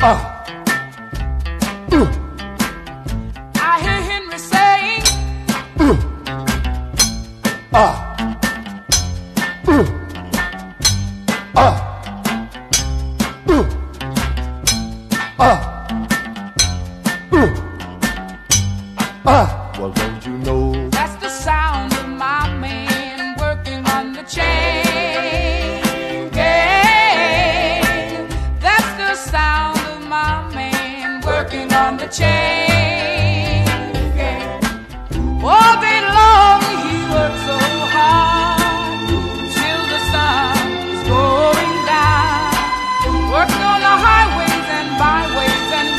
I hear Henry saying, well, don't you know? that's the sound of my man working on the chain gang. That's the sound of my man working on the chain gang. All day long he works so hard till the sun is going down. Working on the highways and byways and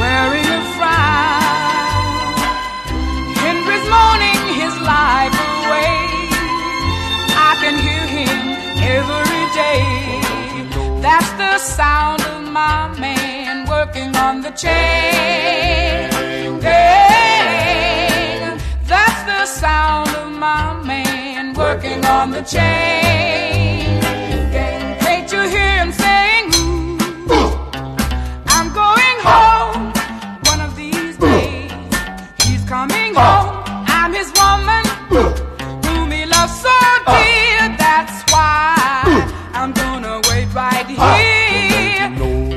wearing a frown. Henry's moaning his life away. I can hear him every day. That's the sound of my man working on the chain gang. That's the sound of my man working on the chain gang. Can't you hear him saying, ooh, I'm going home one of these days. He's coming home. I'm his woman, whom he loves so dear. That's why I'm gonna wait right here.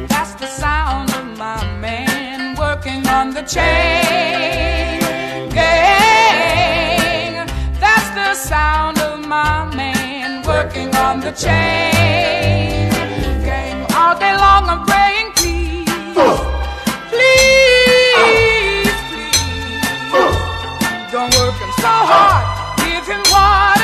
That's the sound of my man working on the chain gang. That's the sound of my man working on the chain gang. All day long I'm praying, please, please, please, don't work him so hard. Give him what